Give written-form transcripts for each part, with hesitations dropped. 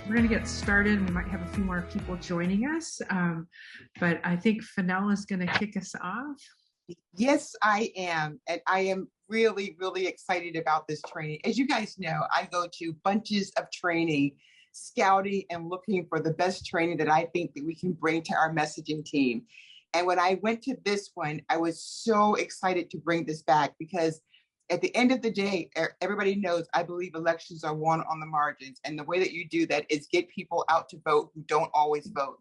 we're going to get started. We might have a few more people joining us, but I think Fennell is going to kick us off. Yes, I am. And I am really, really excited about this training. As you guys know, I go to bunches of training, scouting and looking for the best training that I think that we can bring to our messaging team. And when I went to this one, I was so excited to bring this back because at the end of the day, everybody knows I believe elections are won on the margins. And the way that you do that is get people out to vote who don't always vote.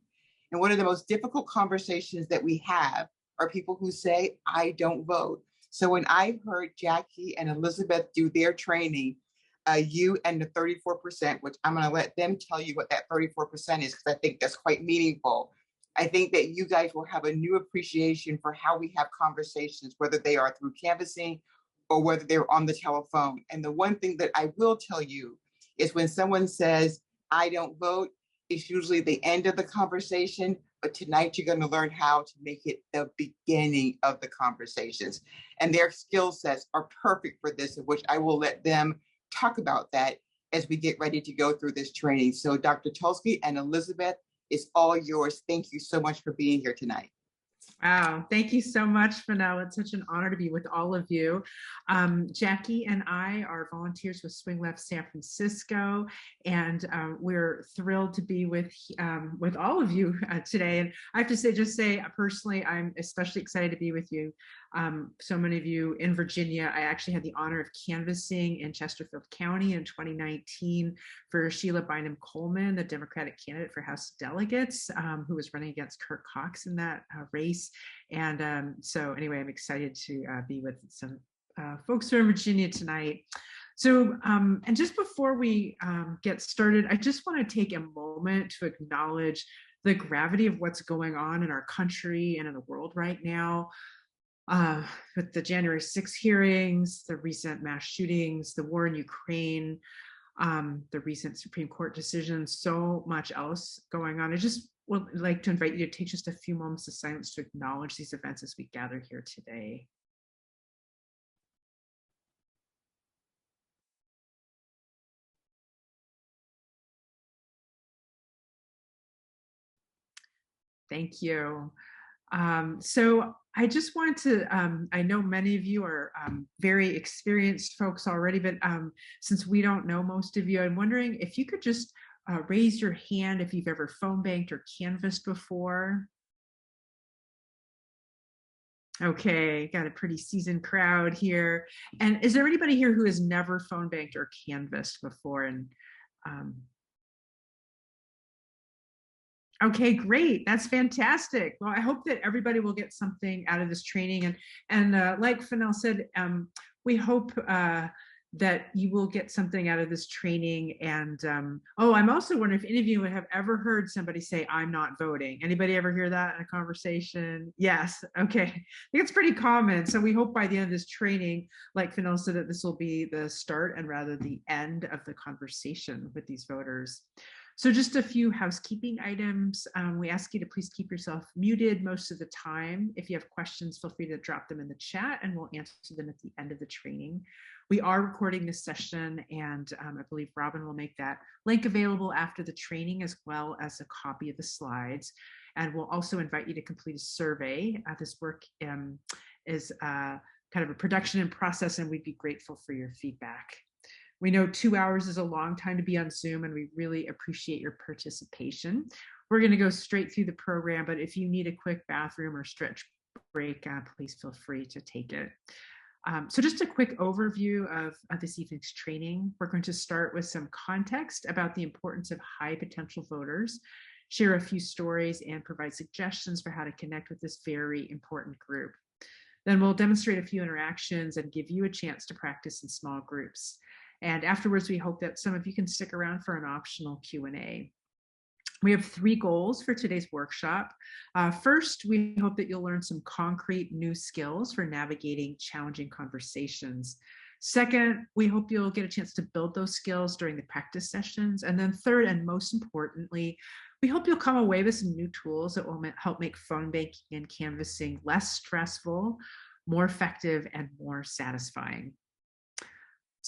And one of the most difficult conversations that we have are people who say, I don't vote. So when I heard Jackie and Elizabeth do their training, you and the 34%, which I'm going to let them tell you what that 34% is, because I think that's quite meaningful. I think that you guys will have a new appreciation for how we have conversations, whether they are through canvassing or whether they're on the telephone. And the one thing that I will tell you is when someone says, I don't vote, it's usually the end of the conversation. But tonight you're going to learn how to make it the beginning of the conversations. And their skill sets are perfect for this, of which I will let them talk about that as we get ready to go through this training. So Dr. Tulsky and Elizabeth, it's all yours. Thank you so much for being here tonight. Wow, thank you so much, Fennell. It's such an honor to be with all of you. Jackie and I are volunteers with Swing Left San Francisco, and we're thrilled to be with all of you today. And I have to say, personally, I'm especially excited to be with you. So many of you in Virginia. I actually had the honor of canvassing in Chesterfield County in 2019 for Sheila Bynum-Coleman, the Democratic candidate for House Delegates, who was running against Kurt Cox in that race. And so anyway, I'm excited to be with some folks from Virginia tonight. So, and just before we get started, I just want to take a moment to acknowledge the gravity of what's going on in our country and in the world right now. With the January 6 hearings, the recent mass shootings, the war in Ukraine, the recent Supreme Court decisions, so much else going on. I just would like to invite you to take just a few moments of silence to acknowledge these events as we gather here today. Thank you. So I just wanted to, I know many of you are very experienced folks already, but since we don't know most of you, I'm wondering if you could just raise your hand if you've ever phone banked or canvassed before. Okay, got a pretty seasoned crowd here. And is there anybody here who has never phone banked or canvassed before? And okay, great. That's fantastic. Well, I hope that everybody will get something out of this training. And like Fennell said, we hope that you will get something out of this training. And oh, I'm also wondering if any of you have ever heard somebody say, I'm not voting. Anybody ever hear that in a conversation? Yes. Okay. I think it's pretty common. So we hope by the end of this training, like Fennell said, that this will be the start and rather the end of the conversation with these voters. So just a few housekeeping items. We ask you to please keep yourself muted most of the time. If you have questions, feel free to drop them in the chat and we'll answer them at the end of the training. We are recording this session and I believe Robin will make that link available after the training as well as a copy of the slides. And we'll also invite you to complete a survey. This work is kind of a production in process and we'd be grateful for your feedback. We know 2 hours is a long time to be on Zoom and we really appreciate your participation. We're going to go straight through the program, but if you need a quick bathroom or stretch break, please feel free to take it. So just a quick overview of this evening's training. We're going to start with some context about the importance of high potential voters, share a few stories, and provide suggestions for how to connect with this very important group. Then we'll demonstrate a few interactions and give you a chance to practice in small groups. And afterwards, we hope that some of you can stick around for an optional Q&A. We have 3 goals for today's workshop. First, we hope that you'll learn some concrete new skills for navigating challenging conversations. Second, we hope you'll get a chance to build those skills during the practice sessions. And then third, and most importantly, we hope you'll come away with some new tools that will help make phone banking and canvassing less stressful, more effective, and more satisfying.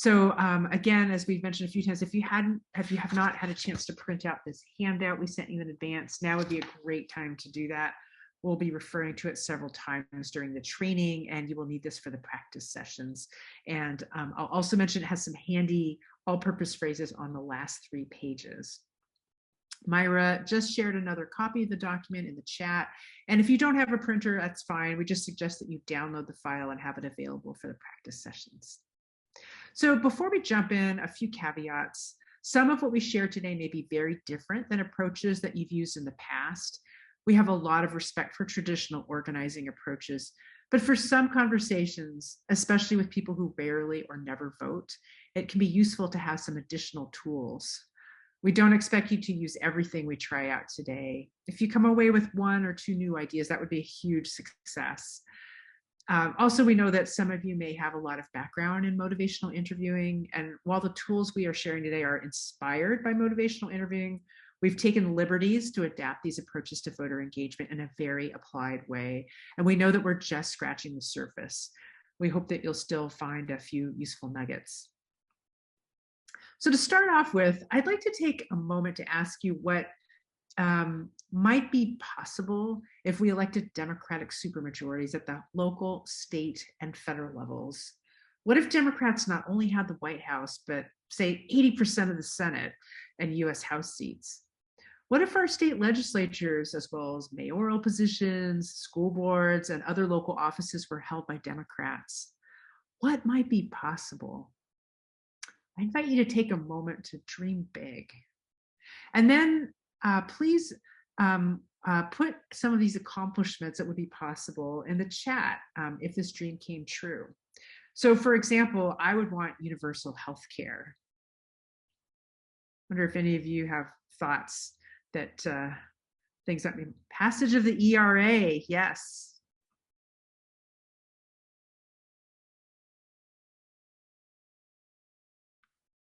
So again, as we've mentioned a few times, if you have not had a chance to print out this handout we sent you in advance, now would be a great time to do that. We'll be referring to it several times during the training, and you will need this for the practice sessions. And I'll also mention it has some handy all-purpose phrases on the last 3 pages. Myra just shared another copy of the document in the chat. And if you don't have a printer, that's fine. We just suggest that you download the file and have it available for the practice sessions. So before we jump in, a few caveats. Some of what we share today may be very different than approaches that you've used in the past. We have a lot of respect for traditional organizing approaches, but for some conversations, especially with people who rarely or never vote, it can be useful to have some additional tools. We don't expect you to use everything we try out today. If you come away with 1 or 2 new ideas, that would be a huge success. Also, we know that some of you may have a lot of background in motivational interviewing, and while the tools we are sharing today are inspired by motivational interviewing, we've taken liberties to adapt these approaches to voter engagement in a very applied way, and we know that we're just scratching the surface. We hope that you'll still find a few useful nuggets. So to start off with, I'd like to take a moment to ask you what might be possible if we elected Democratic supermajorities at the local, state, and federal levels. What if Democrats not only had the White House, but say 80% of the Senate and US House seats? What if our state legislatures, as well as mayoral positions, school boards, and other local offices were held by Democrats? What might be possible? I invite you to take a moment to dream big. And then please put some of these accomplishments that would be possible in the chat if this dream came true. So for example, I would want universal health care. I wonder if any of you have thoughts that things that mean passage of the ERA, yes.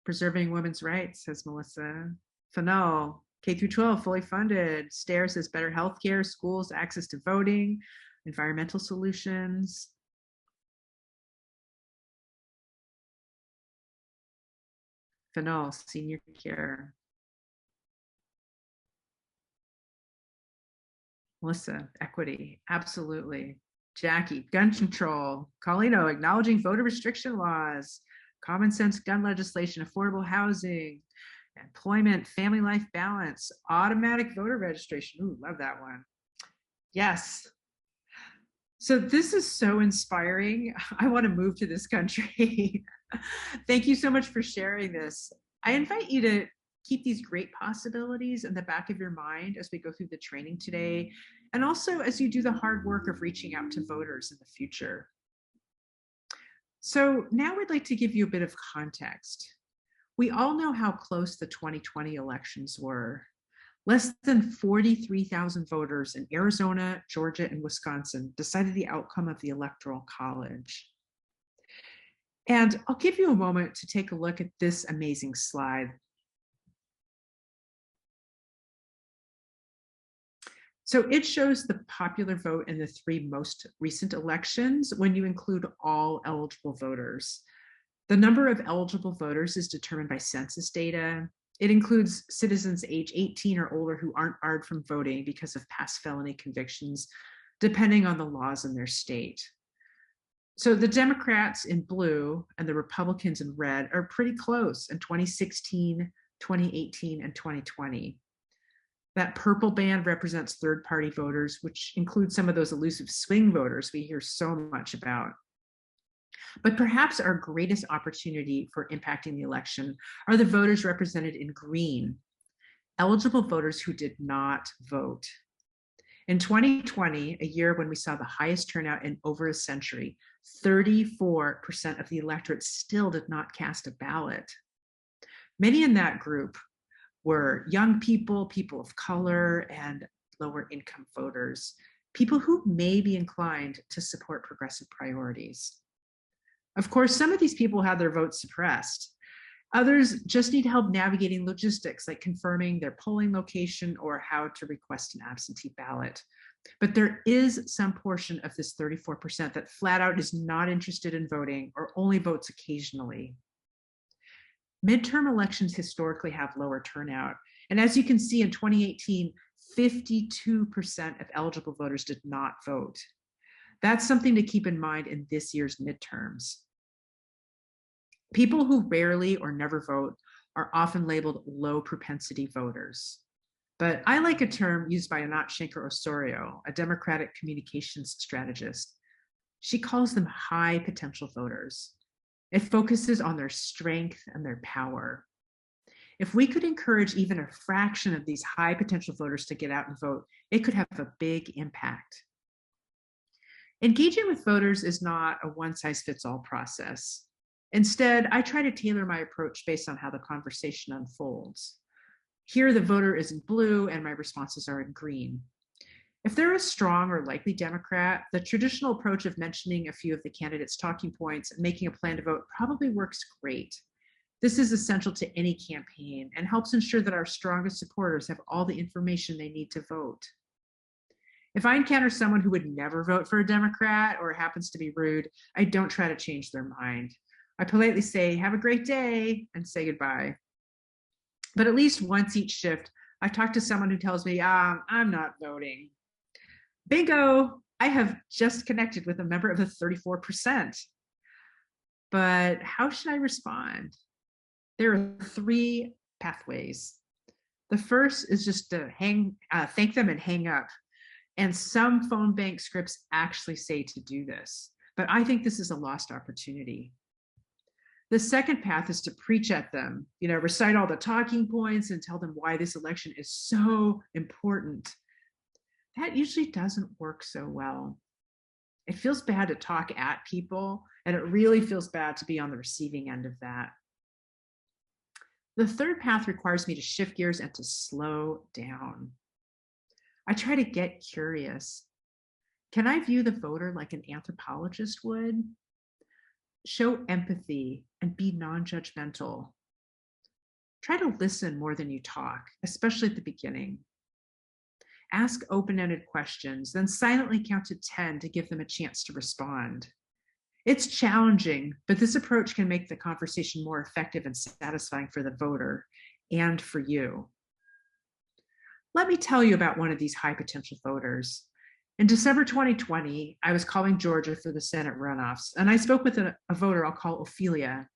Preserving women's rights, says Melissa. Fanel, K through 12, fully funded. Stair says better healthcare, schools, access to voting, environmental solutions. Fanel, senior care. Melissa, equity, absolutely. Jackie, gun control. Carlino, acknowledging voter restriction laws. Common sense gun legislation, affordable housing, employment, family life balance, automatic voter registration. Ooh, love that one. Yes. So this is so inspiring. I want to move to this country. Thank you so much for sharing this. I invite you to keep these great possibilities in the back of your mind as we go through the training today, and also as you do the hard work of reaching out to voters in the future. So now we'd like to give you a bit of context. We all know how close the 2020 elections were. Less than 43,000 voters in Arizona, Georgia, and Wisconsin decided the outcome of the Electoral College. And I'll give you a moment to take a look at this amazing slide. So it shows the popular vote in the 3 most recent elections when you include all eligible voters. The number of eligible voters is determined by census data. It includes citizens age 18 or older who aren't barred from voting because of past felony convictions, depending on the laws in their state. So the Democrats in blue and the Republicans in red are pretty close in 2016, 2018, and 2020. That purple band represents third-party voters, which includes some of those elusive swing voters we hear so much about. But perhaps our greatest opportunity for impacting the election are the voters represented in green, eligible voters who did not vote. In 2020, a year when we saw the highest turnout in over a century, 34% of the electorate still did not cast a ballot. Many in that group were young people, people of color, and lower income voters, people who may be inclined to support progressive priorities. Of course, some of these people had their votes suppressed. Others just need help navigating logistics, like confirming their polling location or how to request an absentee ballot. But there is some portion of this 34% that flat out is not interested in voting or only votes occasionally. Midterm elections historically have lower turnout. And as you can see in 2018, 52% of eligible voters did not vote. That's something to keep in mind in this year's midterms. People who rarely or never vote are often labeled low propensity voters. But I like a term used by Anat Shenker-Osorio, a Democratic communications strategist. She calls them high potential voters. It focuses on their strength and their power. If we could encourage even a fraction of these high potential voters to get out and vote, it could have a big impact. Engaging with voters is not a one-size-fits-all process. Instead, I try to tailor my approach based on how the conversation unfolds. Here, the voter is in blue and my responses are in green. If they're a strong or likely Democrat, the traditional approach of mentioning a few of the candidates' talking points and making a plan to vote probably works great. This is essential to any campaign and helps ensure that our strongest supporters have all the information they need to vote. If I encounter someone who would never vote for a Democrat or happens to be rude, I don't try to change their mind. I politely say, "Have a great day," and say goodbye. But at least once each shift, I talk to someone who tells me, I'm not voting. Bingo, I have just connected with a member of the 34%. But how should I respond? There are 3 pathways. The first is just to thank them and hang up. And some phone bank scripts actually say to do this, but I think this is a lost opportunity. The second path is to preach at them, recite all the talking points and tell them why this election is so important. That usually doesn't work so well. It feels bad to talk at people, and it really feels bad to be on the receiving end of that. The third path requires me to shift gears and to slow down. I try to get curious. Can I view the voter like an anthropologist would? Show empathy and be non-judgmental. Try to listen more than you talk, especially at the beginning. Ask open-ended questions, then silently count to 10 to give them a chance to respond. It's challenging, but this approach can make the conversation more effective and satisfying for the voter and for you. Let me tell you about one of these high potential voters. In December 2020, I was calling Georgia for the Senate runoffs, and I spoke with a voter I'll call Ophelia.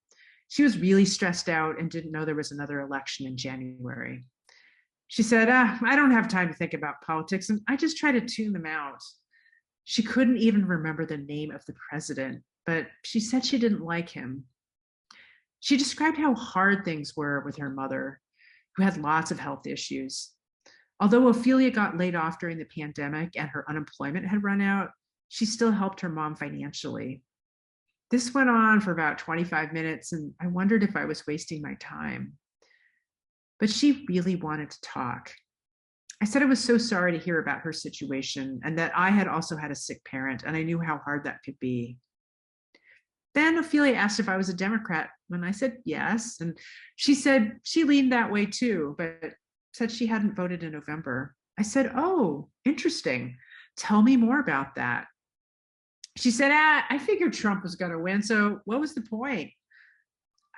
She was really stressed out and didn't know there was another election in January. She said, I don't have time to think about politics, and I just try to tune them out. She couldn't even remember the name of the president, but she said she didn't like him. She described how hard things were with her mother, who had lots of health issues. Although Ophelia got laid off during the pandemic and her unemployment had run out, she still helped her mom financially. This went on for about 25 minutes, and I wondered if I was wasting my time. But she really wanted to talk. I said I was so sorry to hear about her situation and that I had also had a sick parent, and I knew how hard that could be. Then Ophelia asked if I was a Democrat, and I said yes. And she said she leaned that way too, but said she hadn't voted in November. I said, oh, interesting. Tell me more about that. She said, I figured Trump was going to win, so what was the point?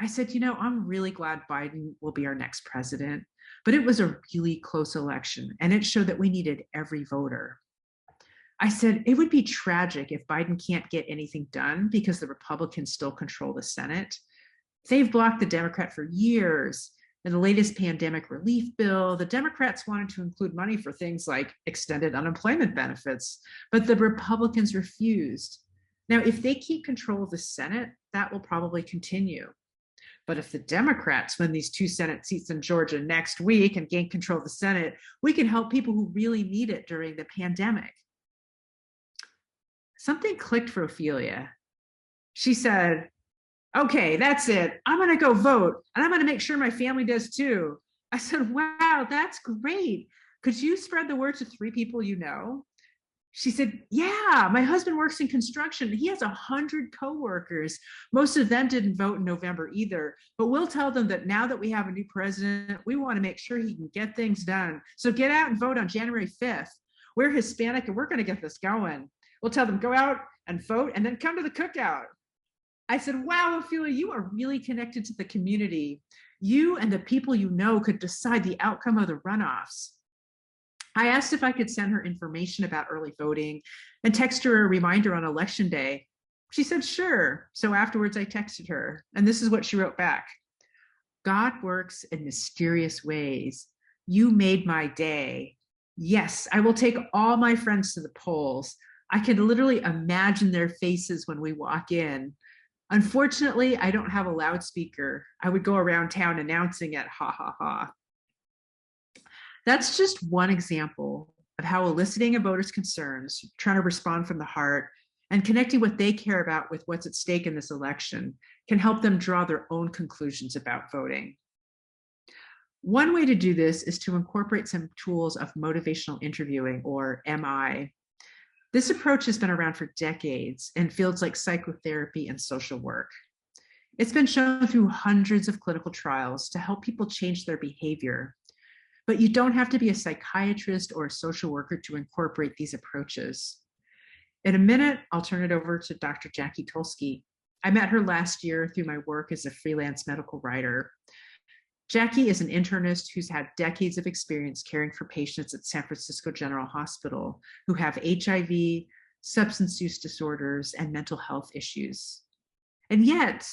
I said, I'm really glad Biden will be our next president, but it was a really close election, and it showed that we needed every voter. I said, it would be tragic if Biden can't get anything done because the Republicans still control the Senate. They've blocked the Democrat for years. In the latest pandemic relief bill, the Democrats wanted to include money for things like extended unemployment benefits, but the Republicans refused. Now, if they keep control of the Senate, that will probably continue. But if the Democrats win these 2 Senate seats in Georgia next week and gain control of the Senate, we can help people who really need it during the pandemic. Something clicked for Ophelia. She said, okay, that's it. I'm going to go vote, and I'm going to make sure my family does too. I said, wow, that's great. Could you spread the word to 3 people you know? She said, yeah, my husband works in construction. He has 100 coworkers. Most of them didn't vote in November either, but we'll tell them that now that we have a new president, we want to make sure he can get things done. So get out and vote on January 5th. We're Hispanic and we're going to get this going. We'll tell them, go out and vote and then come to the cookout. I said, wow, Ophelia, you are really connected to the community. You and the people you know could decide the outcome of the runoffs. I asked if I could send her information about early voting and text her a reminder on election day. She said, sure. So afterwards, I texted her, and this is what she wrote back. God works in mysterious ways. You made my day. Yes, I will take all my friends to the polls. I can literally imagine their faces when we walk in. Unfortunately, I don't have a loudspeaker. I would go around town announcing it, ha ha ha. That's just one example of how eliciting a voter's concerns, trying to respond from the heart, and connecting what they care about with what's at stake in this election can help them draw their own conclusions about voting. One way to do this is to incorporate some tools of motivational interviewing, or MI. This approach has been around for decades in fields like psychotherapy and social work. It's been shown through hundreds of clinical trials to help people change their behavior. But you don't have to be a psychiatrist or a social worker to incorporate these approaches. In a minute, I'll turn it over to Dr. Jackie Tulsky. I met her last year through my work as a freelance medical writer. Jackie is an internist who's had decades of experience caring for patients at San Francisco General Hospital who have HIV, substance use disorders, and mental health issues. And yet,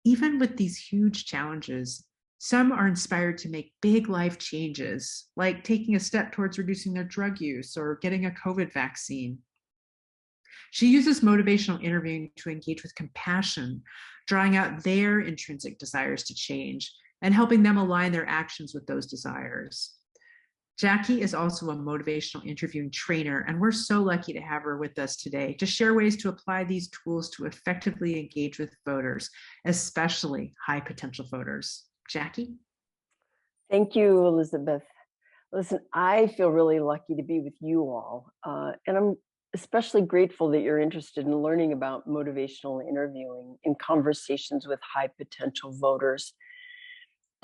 even with these huge challenges, some are inspired to make big life changes, like taking a step towards reducing their drug use or getting a COVID vaccine. She uses motivational interviewing to engage with compassion, drawing out their intrinsic desires to change and helping them align their actions with those desires. Jackie is also a motivational interviewing trainer, and we're so lucky to have her with us today to share ways to apply these tools to effectively engage with voters, especially high potential voters. Jackie? Thank you, Elizabeth. Listen, I feel really lucky to be with you all, and I'm especially grateful that you're interested in learning about motivational interviewing in conversations with high potential voters.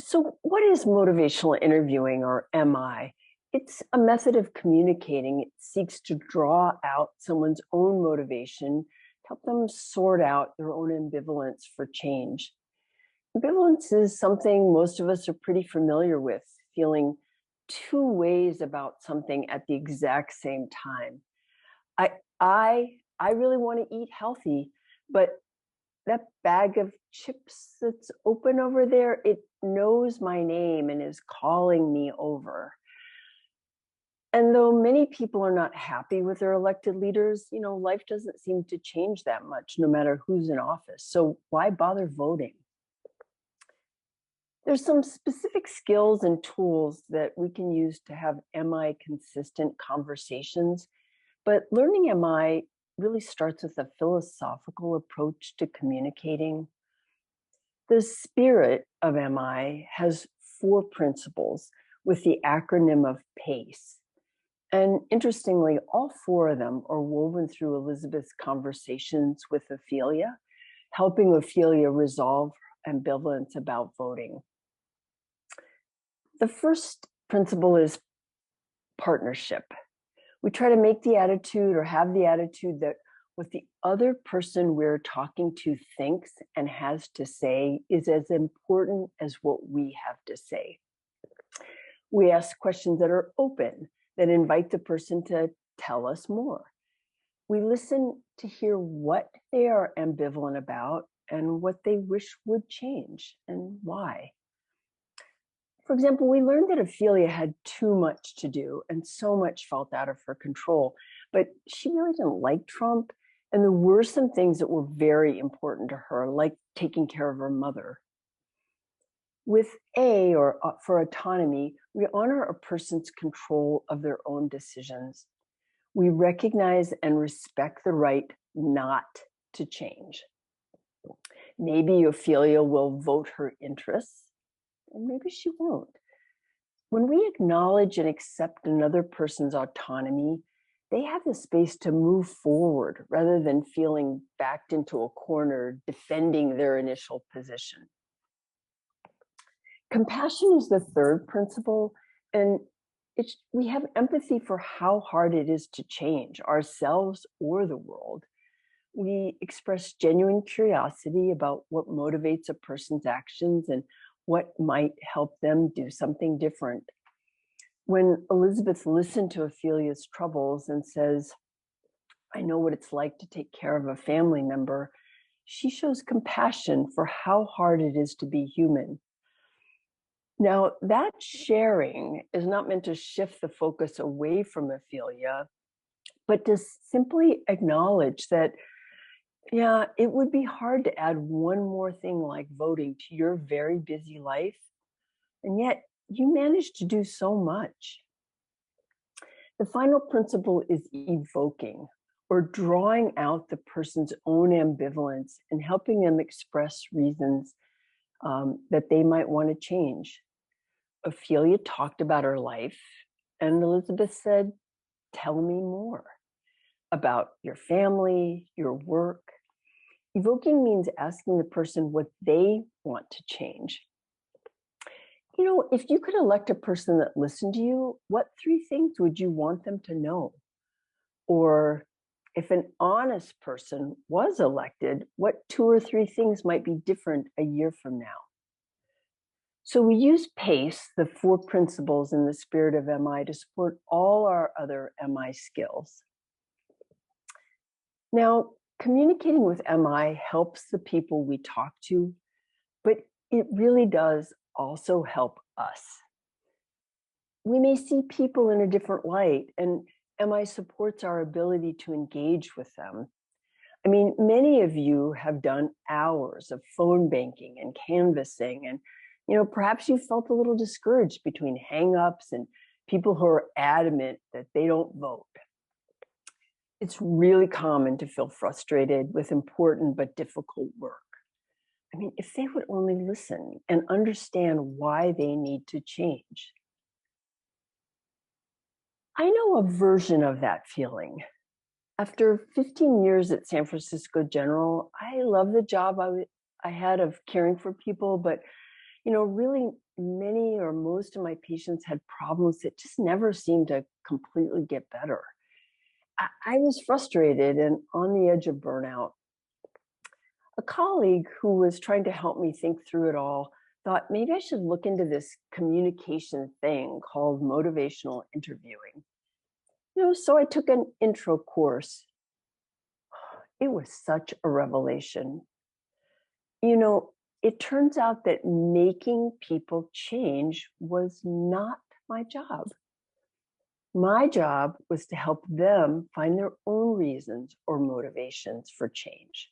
So what is motivational interviewing, or MI? It's a method of communicating. It seeks to draw out someone's own motivation, help them sort out their own ambivalence for change. Ambivalence is something most of us are pretty familiar with, feeling two ways about something at the exact same time. I really want to eat healthy, but that bag of chips that's open over there, it knows my name and is calling me over. And though many people are not happy with their elected leaders, life doesn't seem to change that much, no matter who's in office. So why bother voting? There's some specific skills and tools that we can use to have MI consistent conversations, but learning MI really starts with a philosophical approach to communicating. The spirit of MI has 4 principles with the acronym of PACE. And interestingly, all 4 of them are woven through Elizabeth's conversations with Ophelia, helping Ophelia resolve ambivalence about voting. The first principle is partnership. We try to make the attitude or have the attitude that what the other person we're talking to thinks and has to say is as important as what we have to say. We ask questions that are open, that invite the person to tell us more. We listen to hear what they are ambivalent about and what they wish would change and why. For example, we learned that Ophelia had too much to do and so much felt out of her control, but she really didn't like Trump. And there were some things that were very important to her, like taking care of her mother. With A, or for autonomy, we honor a person's control of their own decisions. We recognize and respect the right not to change. Maybe Ophelia will vote her interests, and maybe she won't. When we acknowledge and accept another person's autonomy, they have the space to move forward rather than feeling backed into a corner defending their initial position. Compassion is the third principle, and we have empathy for how hard it is to change ourselves or the world. We express genuine curiosity about what motivates a person's actions and what might help them do something different. When Elizabeth listened to Ophelia's troubles and says, "I know what it's like to take care of a family member," she shows compassion for how hard it is to be human. Now, that sharing is not meant to shift the focus away from Ophelia, but to simply acknowledge that, yeah, it would be hard to add one more thing like voting to your very busy life. And yet you managed to do so much. The final principle is evoking, or drawing out the person's own ambivalence and helping them express reasons that they might want to change. Ophelia talked about her life, and Elizabeth said, "Tell me more about your family, your work." Evoking means asking the person what they want to change. You know, if you could elect a person that listened to you, what 3 things would you want them to know? Or if an honest person was elected, what 2 or 3 things might be different a year from now? So we use PACE, the 4 principles in the spirit of MI, to support all our other MI skills. Now, communicating with MI helps the people we talk to, but it really does also help us. We may see people in a different light, and MI supports our ability to engage with them. I mean, many of you have done hours of phone banking and canvassing, and perhaps you felt a little discouraged between hang-ups and people who are adamant that they don't vote. It's really common to feel frustrated with important but difficult work. I mean, if they would only listen and understand why they need to change. I know a version of that feeling. After 15 years at San Francisco General, I love the job I had of caring for people, but really many or most of my patients had problems that just never seemed to completely get better. I was frustrated and on the edge of burnout. A colleague who was trying to help me think through it all thought maybe I should look into this communication thing called motivational interviewing. So I took an intro course. It was such a revelation. It turns out that making people change was not my job. My job was to help them find their own reasons or motivations for change.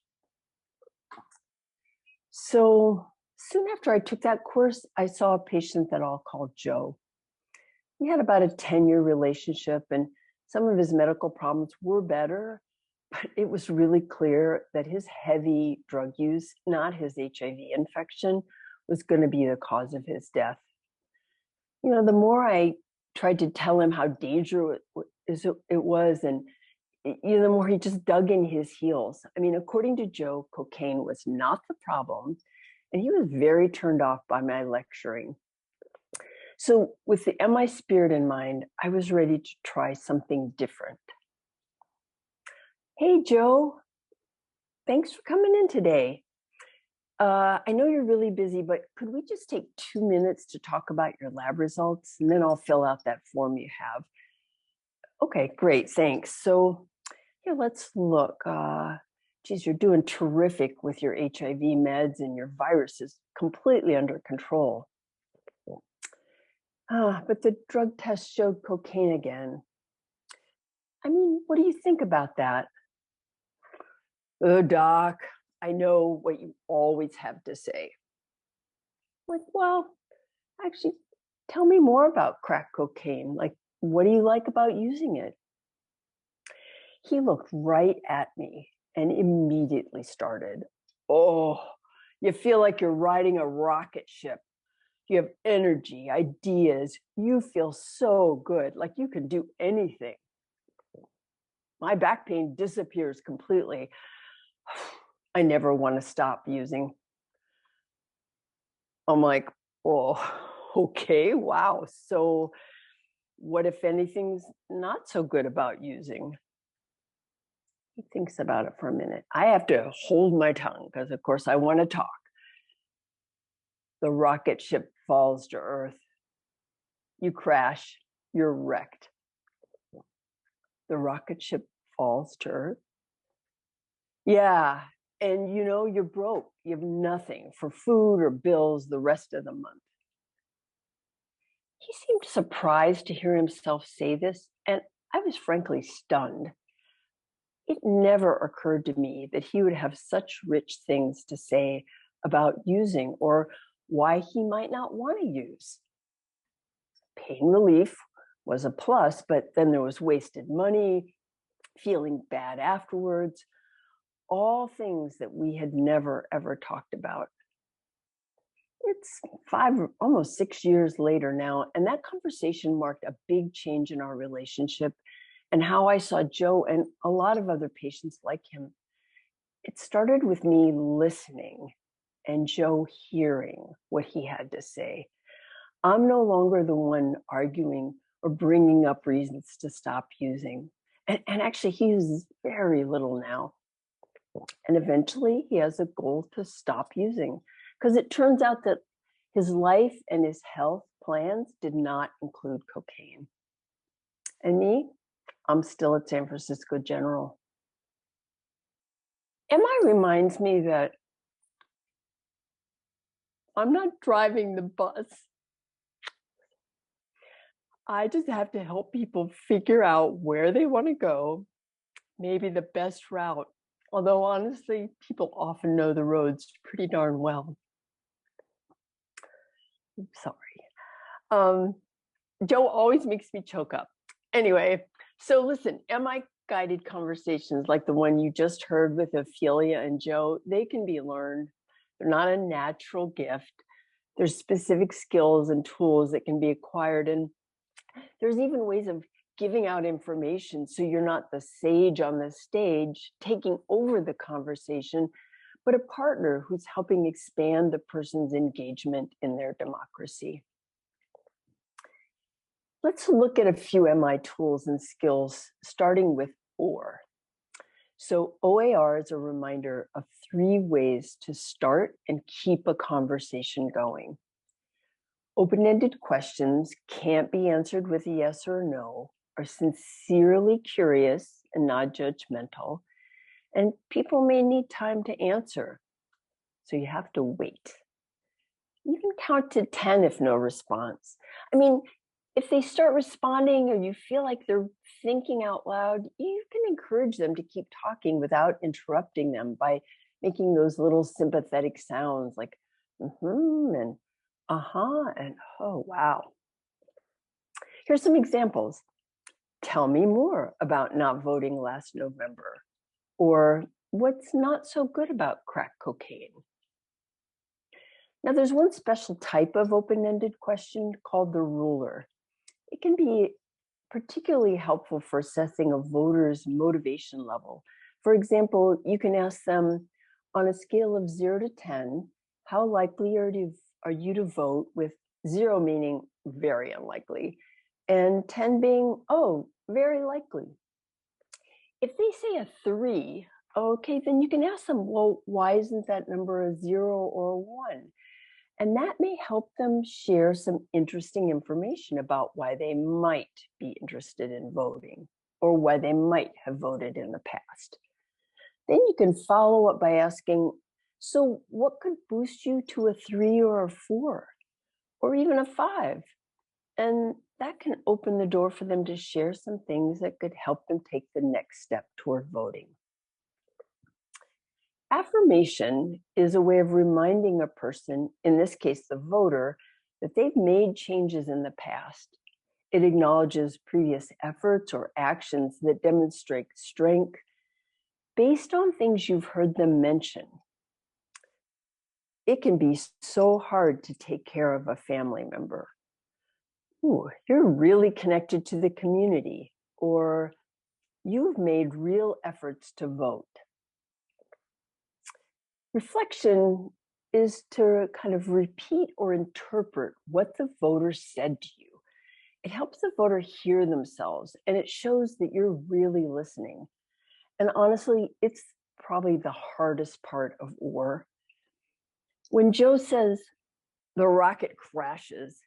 So soon after I took that course, I saw a patient that I'll call Joe. We had about a 10-year relationship, and some of his medical problems were better, but it was really clear that his heavy drug use, not his HIV infection, was going to be the cause of his death. The more I tried to tell him how dangerous it was, and the more he just dug in his heels. I mean, according to Joe, cocaine was not the problem, and he was very turned off by my lecturing. So with the MI spirit in mind, I was ready to try something different. "Hey, Joe, thanks for coming in today. I know you're really busy, but could we just take 2 minutes to talk about your lab results, and then I'll fill out that form you have?" "Okay, great, thanks. So here, let's look. Geez, you're doing terrific with your HIV meds, and your virus is completely under control. But the drug test showed cocaine again. I mean, what do you think about that?" "Oh, doc, I know what you always have to say." Like, well, actually, tell me more about crack cocaine. Like, what do you like about using it? He looked right at me and immediately started, "Oh, you feel like you're riding a rocket ship. You have energy, ideas. You feel so good, like you can do anything. My back pain disappears completely. I never want to stop using." I'm like, "Oh, okay, wow. So what if anything's not so good about using?" He thinks about it for a minute. I have to hold my tongue because, of course, I want to talk. The rocket ship falls to Earth. You crash, you're wrecked. The rocket ship falls to Earth? Yeah, and you're broke. You have nothing for food or bills the rest of the month. He seemed surprised to hear himself say this, and I was frankly stunned. It never occurred to me that he would have such rich things to say about using or why he might not want to use. Pain relief was a plus, but then there was wasted money, feeling bad afterwards, all things that we had never, ever talked about. It's 5, almost 6 years later now, and that conversation marked a big change in our relationship and how I saw Joe and a lot of other patients like him. It started with me listening and Joe hearing what he had to say. I'm no longer the one arguing or bringing up reasons to stop using. And actually, he uses very little now. And eventually, he has a goal to stop using because it turns out that his life and his health plans did not include cocaine. And me, I'm still at San Francisco General. MI reminds me that I'm not driving the bus. I just have to help people figure out where they want to go, maybe the best route. Although honestly, people often know the roads pretty darn well. I'm sorry. Joe always makes me choke up. Anyway, so listen, MI guided conversations like the one you just heard with Ophelia and Joe, they can be learned. They're not a natural gift. There's specific skills and tools that can be acquired. And there's even ways of giving out information so you're not the sage on the stage taking over the conversation, but a partner who's helping expand the person's engagement in their democracy. Let's look at a few MI tools and skills, starting with OR. So OAR is a reminder of 3 ways to start and keep a conversation going. Open-ended questions can't be answered with a yes or a no, are sincerely curious and not judgmental, and people may need time to answer, so you have to wait. Even count to 10 if no response. I mean, if they start responding or you feel like they're thinking out loud, you can encourage them to keep talking without interrupting them by making those little sympathetic sounds like and uh-huh and oh, wow. Here's some examples. Tell me more about not voting last November, or what's not so good about crack cocaine. Now, there's one special type of open-ended question called the ruler. It can be particularly helpful for assessing a voter's motivation level. For example, you can ask them, on a scale of 0 to 10, how likely are you to vote, with 0 meaning very unlikely, and 10 being, oh, very likely. If they say a 3, okay, then you can ask them, well, why isn't that number a 0 or a 1? And that may help them share some interesting information about why they might be interested in voting or why they might have voted in the past. Then you can follow up by asking, so what could boost you to a 3 or a 4 or even a 5? And that can open the door for them to share some things that could help them take the next step toward voting. Affirmation is a way of reminding a person, in this case the voter, that they've made changes in the past. It acknowledges previous efforts or actions that demonstrate strength based on things you've heard them mention. It can be so hard to take care of a family member. Ooh, you're really connected to the community, or you've made real efforts to vote. Reflection is to kind of repeat or interpret what the voter said to you. It helps the voter hear themselves, and it shows that you're really listening. And honestly, it's probably the hardest part of or. When Joe says the rocket crashes,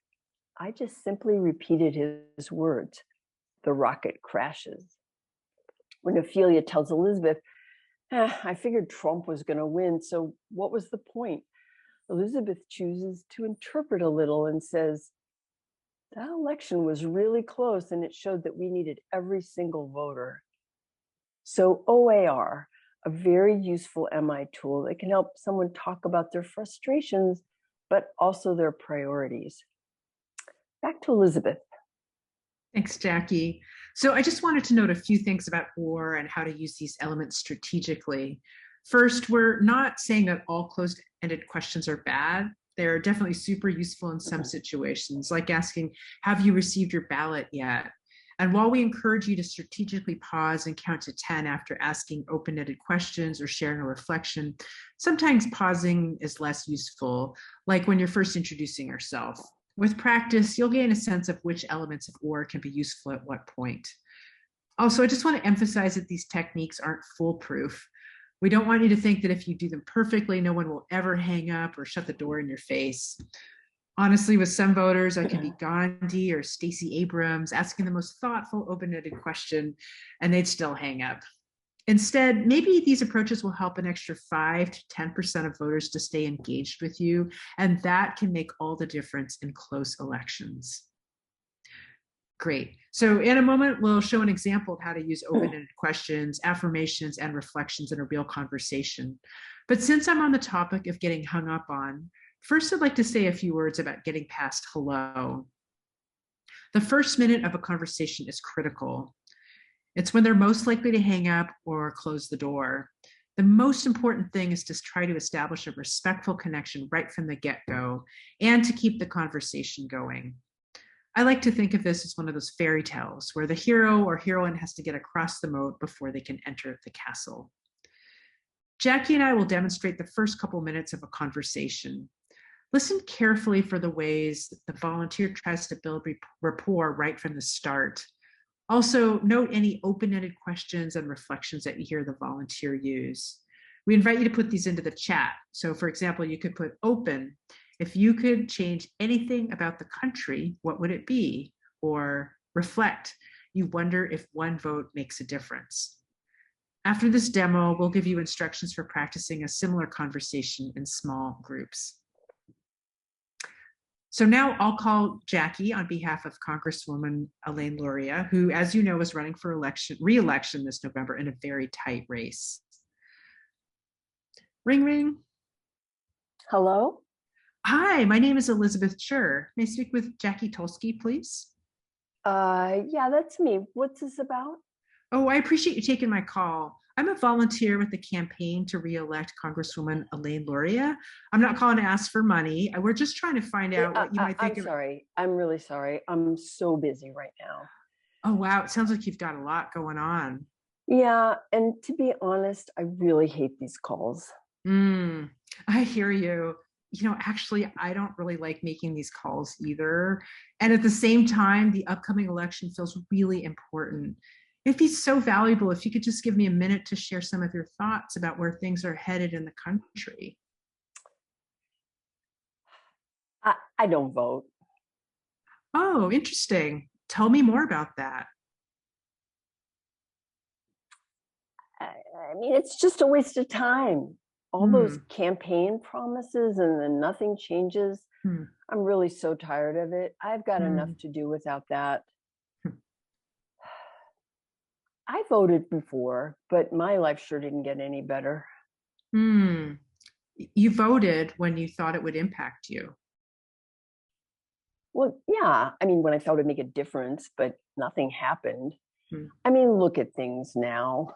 I just simply repeated his words. The rocket crashes. When Ophelia tells Elizabeth, I figured Trump was going to win, so what was the point? Elizabeth chooses to interpret a little and says, that election was really close and it showed that we needed every single voter. So OAR, a very useful MI tool that can help someone talk about their frustrations, but also their priorities. Back to Elizabeth. Thanks, Jackie. So I just wanted to note a few things about or and how to use these elements strategically. First, we're not saying that all closed-ended questions are bad. They're definitely super useful in some situations, like asking, have you received your ballot yet? And while we encourage you to strategically pause and count to 10 after asking open-ended questions or sharing a reflection, sometimes pausing is less useful, like when you're first introducing yourself. With practice, you'll gain a sense of which elements of or can be useful at what point. Also, I just want to emphasize that these techniques aren't foolproof. We don't want you to think that if you do them perfectly, no one will ever hang up or shut the door in your face. Honestly, with some voters, I can be Gandhi or Stacey Abrams asking the most thoughtful, open-ended question, and they'd still hang up. Instead, maybe these approaches will help an extra 5 to 10% of voters to stay engaged with you, and that can make all the difference in close elections. Great. So in a moment, we'll show an example of how to use open-ended questions, affirmations, and reflections in a real conversation. But since I'm on the topic of getting hung up on, first I'd like to say a few words about getting past hello. The first minute of a conversation is critical. It's when they're most likely to hang up or close the door. The most important thing is to try to establish a respectful connection right from the get-go and to keep the conversation going. I like to think of this as one of those fairy tales where the hero or heroine has to get across the moat before they can enter the castle. Jackie and I will demonstrate the first couple minutes of a conversation. Listen carefully for the ways that the volunteer tries to build rapport right from the start. Also, note any open-ended questions and reflections that you hear the volunteer use. We invite you to put these into the chat. So for example, you could put open. If you could change anything about the country, what would it be? Or reflect. You wonder if one vote makes a difference. After this demo, we'll give you instructions for practicing a similar conversation in small groups. So now I'll call Jackie on behalf of Congresswoman Elaine Luria, who, as you know, is running for re-election this November in a very tight race. Ring, ring. Hello? Hi, my name is Elizabeth Chur. May I speak with Jackie Tulsky, please? Yeah, that's me. What's this about? Oh, I appreciate you taking my call. I'm a volunteer with the campaign to re-elect Congresswoman Elaine Luria. I'm not calling to ask for money. We're just trying to find out what you might think of. I'm sorry. I'm really sorry. I'm so busy right now. Oh, wow. It sounds like you've got a lot going on. Yeah, and to be honest, I really hate these calls. I hear you. You know, actually, I don't really like making these calls either. And at the same time, the upcoming election feels really important. It'd be so valuable if you could just give me a minute to share some of your thoughts about where things are headed in the country. I don't vote. Oh, interesting. Tell me more about that. I mean, it's just a waste of time. All those campaign promises and then nothing changes. I'm really so tired of it. I've got enough to do without that. I voted before, but my life sure didn't get any better. You voted when you thought it would impact you. Well, yeah. I mean, when I thought it'd make a difference, but nothing happened. I mean, look at things now.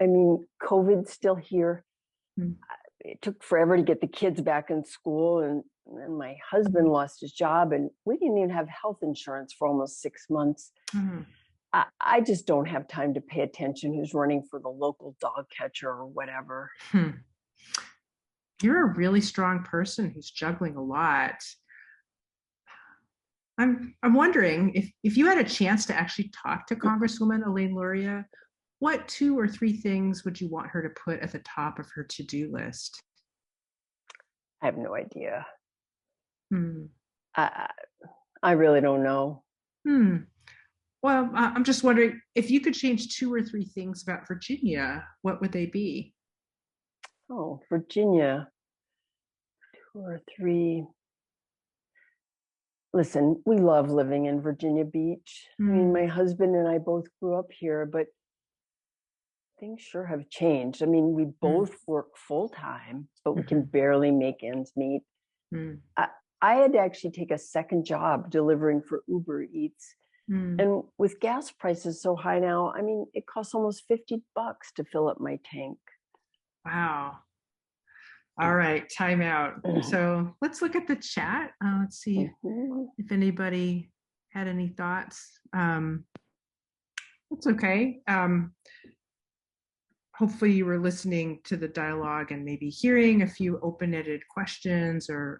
I mean, COVID's still here. It took forever to get the kids back in school, and then my husband lost his job, and we didn't even have health insurance for almost 6 months. I just don't have time to pay attention who's running for the local dog catcher or whatever. You're a really strong person who's juggling a lot. I'm wondering if you had a chance to actually talk to Congresswoman Elaine Luria, what 2 or 3 things would you want her to put at the top of her to-do list? I have no idea. Hmm. I really don't know. Well, I'm just wondering if you could change 2 or 3 things about Virginia, what would they be? Oh, Virginia, 2 or 3. Listen, we love living in Virginia Beach. I mean, my husband and I both grew up here, but things sure have changed. I mean, we both work full time, but we can barely make ends meet. I had to actually take a second job delivering for Uber Eats. And with gas prices so high now, I mean, it costs almost $50 to fill up my tank. Wow. All right, time out. So let's look at the chat. Let's see if anybody had any thoughts. That's okay. Hopefully you were listening to the dialogue and maybe hearing a few open-ended questions or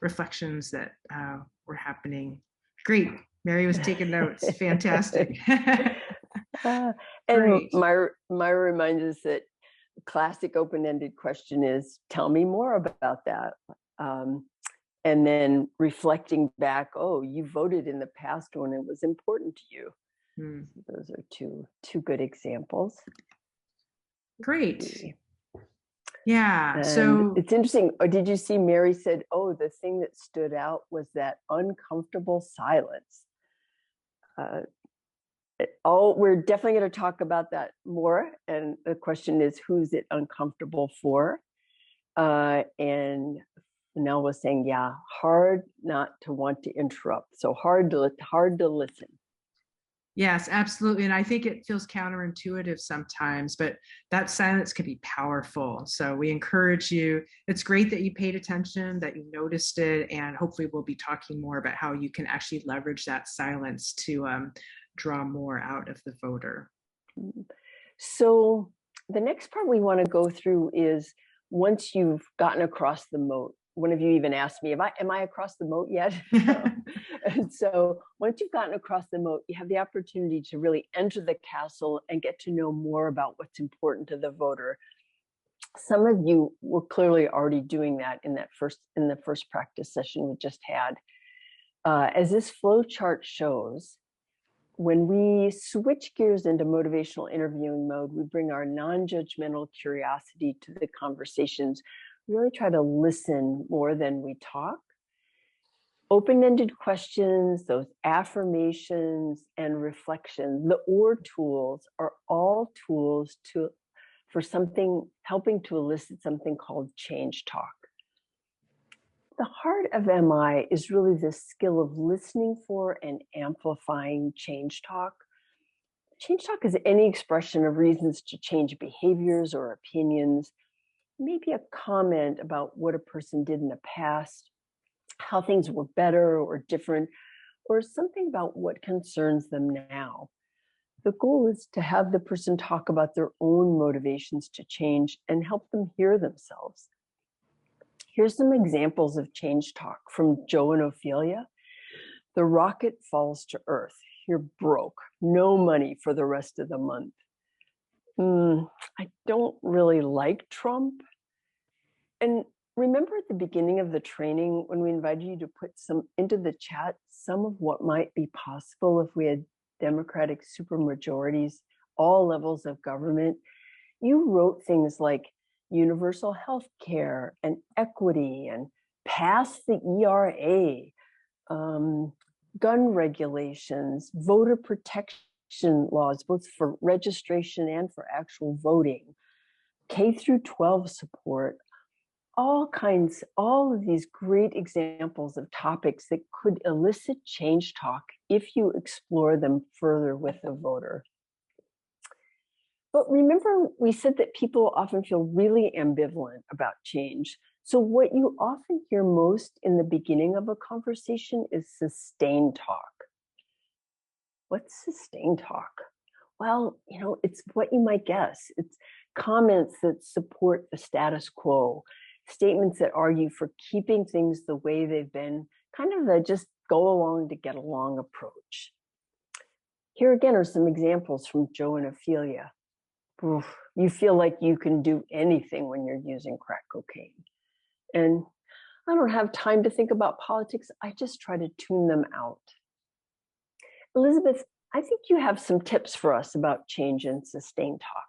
reflections that were happening. Great. Mary was taking notes. Fantastic. And Great. Myra reminds us that the classic open-ended question is, tell me more about that. And then reflecting back, oh, you voted in the past when it was important to you. Those are two good examples. Great. Yeah. And so it's interesting. Or did you see Mary said, oh, the thing that stood out was that uncomfortable silence. We're definitely going to talk about that more. And the question is, who's it uncomfortable for? And Nell was saying, yeah, hard not to want to interrupt. So hard to listen. Yes, absolutely. And I think it feels counterintuitive sometimes, but that silence can be powerful. So we encourage you. It's great that you paid attention, that you noticed it, and hopefully we'll be talking more about how you can actually leverage that silence to draw more out of the voter. So the next part we want to go through is once you've gotten across the moat. One of you even asked me, am I across the moat yet? And so once you've gotten across the moat, you have the opportunity to really enter the castle and get to know more about what's important to the voter. Some of you were clearly already doing that in the first practice session we just had. As this flow chart shows, when we switch gears into motivational interviewing mode, we bring our non-judgmental curiosity to the conversations, really try to listen more than we talk. Open-ended questions, those affirmations and reflections, the OR tools are all tools for something, helping to elicit something called change talk. The heart of MI is really the skill of listening for and amplifying change talk. Change talk is any expression of reasons to change behaviors or opinions, maybe a comment about what a person did in the past, how things were better or different, or something about what concerns them now. The goal is to have the person talk about their own motivations to change and help them hear themselves. Here's some examples of change talk from Joe and Ophelia. The rocket falls to Earth. You're broke. No money for the rest of the month. I don't really like Trump. And remember at the beginning of the training when we invited you to put some into the chat, some of what might be possible if we had Democratic supermajorities, all levels of government. You wrote things like universal health care and equity and pass the ERA, gun regulations, voter protection laws, both for registration and for actual voting, K through 12 support, all of these great examples of topics that could elicit change talk if you explore them further with the voter. But remember, we said that people often feel really ambivalent about change. So what you often hear most in the beginning of a conversation is sustained talk. What's sustained talk? Well, it's what you might guess. It's comments that support the status quo, statements that argue for keeping things the way they've been, kind of a just go along to get along approach. Here again are some examples from Joe and Ophelia. Oof, you feel like you can do anything when you're using crack cocaine. And I don't have time to think about politics. I just try to tune them out. Elizabeth, I think you have some tips for us about change and sustained talk.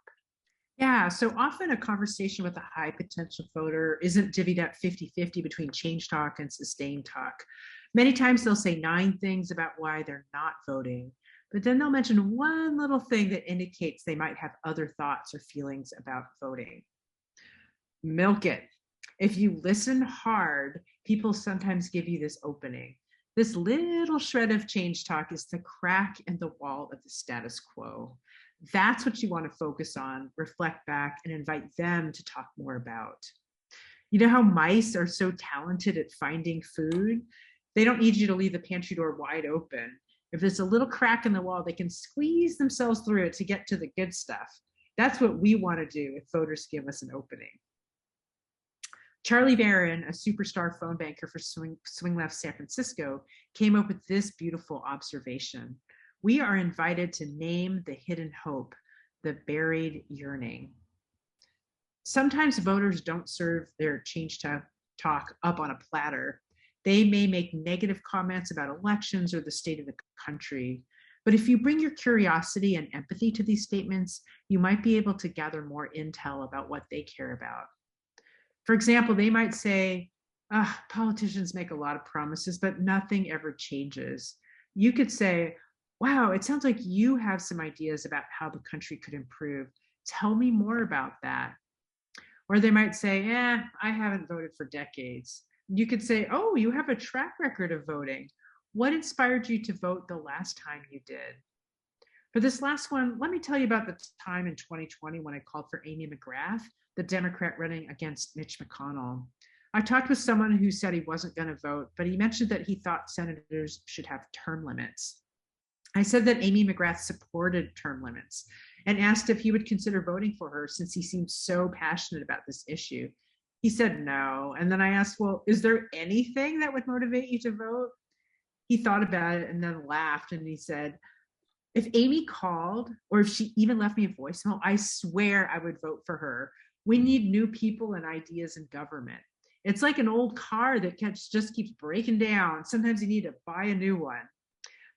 Yeah, so often a conversation with a high potential voter isn't divvied up 50-50 between change talk and sustained talk. Many times they'll say 9 things about why they're not voting, but then they'll mention one little thing that indicates they might have other thoughts or feelings about voting. Milk it. If you listen hard, people sometimes give you this opening. This little shred of change talk is the crack in the wall of the status quo. That's what you want to focus on, reflect back, and invite them to talk more about. You know how mice are so talented at finding food? They don't need you to leave the pantry door wide open. If there's a little crack in the wall, they can squeeze themselves through it to get to the good stuff. That's what we want to do if voters give us an opening. Charlie Barron, a superstar phone banker for Swing Left San Francisco, came up with this beautiful observation. We are invited to name the hidden hope, the buried yearning. Sometimes voters don't serve their change talk up on a platter. They may make negative comments about elections or the state of the country. But if you bring your curiosity and empathy to these statements, you might be able to gather more intel about what they care about. For example, they might say, politicians make a lot of promises, but nothing ever changes. You could say, wow, it sounds like you have some ideas about how the country could improve. Tell me more about that. Or they might say, I haven't voted for decades. You could say, oh, you have a track record of voting. What inspired you to vote the last time you did? For this last one, let me tell you about the time in 2020 when I called for Amy McGrath, the Democrat running against Mitch McConnell. I talked with someone who said he wasn't going to vote, but he mentioned that he thought senators should have term limits. I said that Amy McGrath supported term limits and asked if he would consider voting for her since he seemed so passionate about this issue. He said no. And then I asked, well, is there anything that would motivate you to vote? He thought about it and then laughed and he said, if Amy called or if she even left me a voicemail, I swear I would vote for her. We need new people and ideas in government. It's like an old car that just keeps breaking down. Sometimes you need to buy a new one.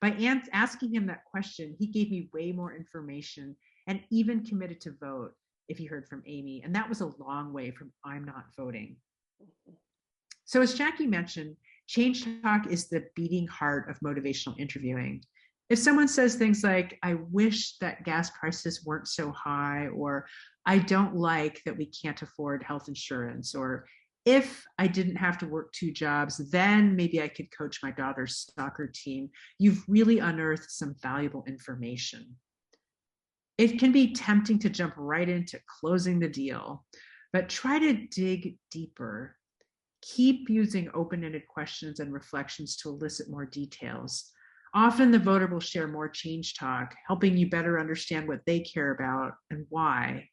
By asking him that question, he gave me way more information and even committed to vote if he heard from Amy. And that was a long way from I'm not voting. So as Jackie mentioned, change talk is the beating heart of motivational interviewing. If someone says things like, I wish that gas prices weren't so high, or I don't like that we can't afford health insurance, or if I didn't have to work 2 jobs, then maybe I could coach my daughter's soccer team, you've really unearthed some valuable information. It can be tempting to jump right into closing the deal, but try to dig deeper. Keep using open-ended questions and reflections to elicit more details. Often the voter will share more change talk, helping you better understand what they care about and why.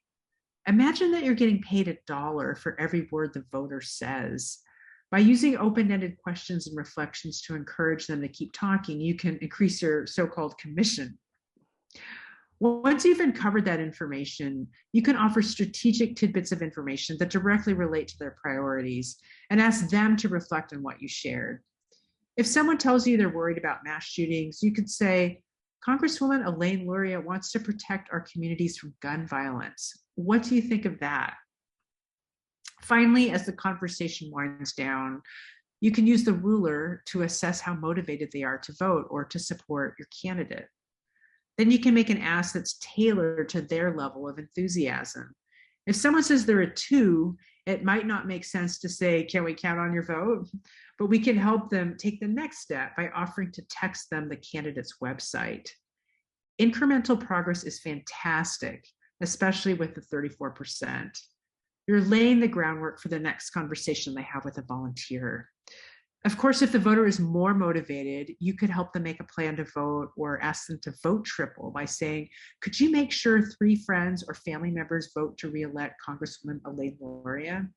Imagine that you're getting paid $1 for every word the voter says. By using open-ended questions and reflections to encourage them to keep talking, you can increase your so-called commission. Once you've uncovered that information, you can offer strategic tidbits of information that directly relate to their priorities and ask them to reflect on what you shared. If someone tells you they're worried about mass shootings, you could say, Congresswoman Elaine Luria wants to protect our communities from gun violence. What do you think of that? Finally, as the conversation winds down, you can use the ruler to assess how motivated they are to vote or to support your candidate. Then you can make an ask that's tailored to their level of enthusiasm. If someone says they're a 2, it might not make sense to say, can we count on your vote? But we can help them take the next step by offering to text them the candidate's website. Incremental progress is fantastic, especially with the 34%. You're laying the groundwork for the next conversation they have with a volunteer. Of course, if the voter is more motivated, you could help them make a plan to vote or ask them to vote triple by saying, could you make sure 3 friends or family members vote to re-elect Congresswoman Elaine Luria?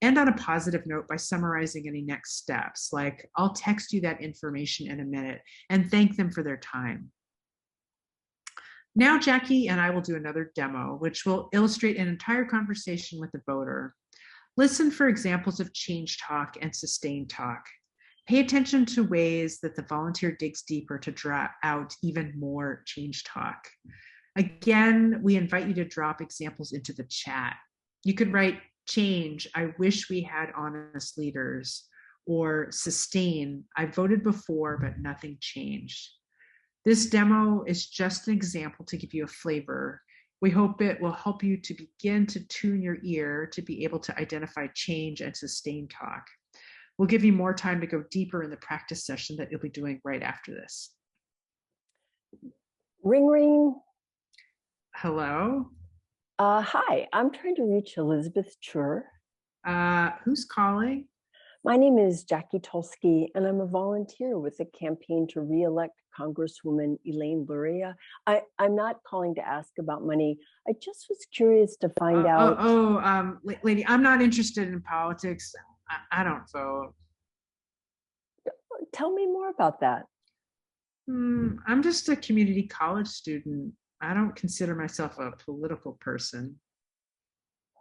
End on a positive note by summarizing any next steps, like, I'll text you that information in a minute, and thank them for their time. Now, Jackie and I will do another demo, which will illustrate an entire conversation with the voter. Listen for examples of change talk and sustained talk. Pay attention to ways that the volunteer digs deeper to draw out even more change talk. Again, we invite you to drop examples into the chat. You could write change, I wish we had honest leaders, or sustain, I voted before, but nothing changed. This demo is just an example to give you a flavor. We hope it will help you to begin to tune your ear to be able to identify change and sustain talk. We'll give you more time to go deeper in the practice session that you'll be doing right after this. Ring, ring. Hello? Hi, I'm trying to reach Elizabeth Chur. Who's calling? My name is Jackie Tulsky, and I'm a volunteer with the campaign to re-elect Congresswoman Elaine Luria. I'm not calling to ask about money. I just was curious to find out. Lady, I'm not interested in politics. I don't vote. Tell me more about that. I'm just a community college student. I don't consider myself a political person.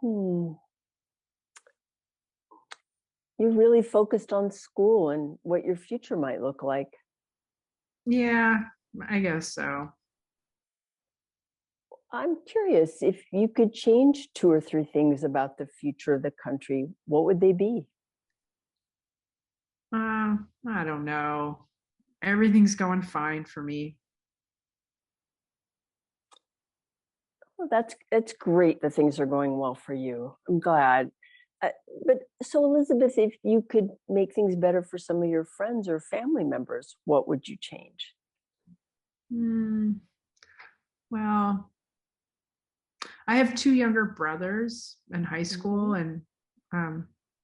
You're really focused on school and what your future might look like. Yeah, I guess so. I'm curious, if you could change 2 or 3 things about the future of the country, what would they be? I don't know. Everything's going fine for me. Well, that's great that things are going well for you. I'm glad. But so, Elizabeth, if you could make things better for some of your friends or family members, what would you change? Well, I have 2 younger brothers in high school, and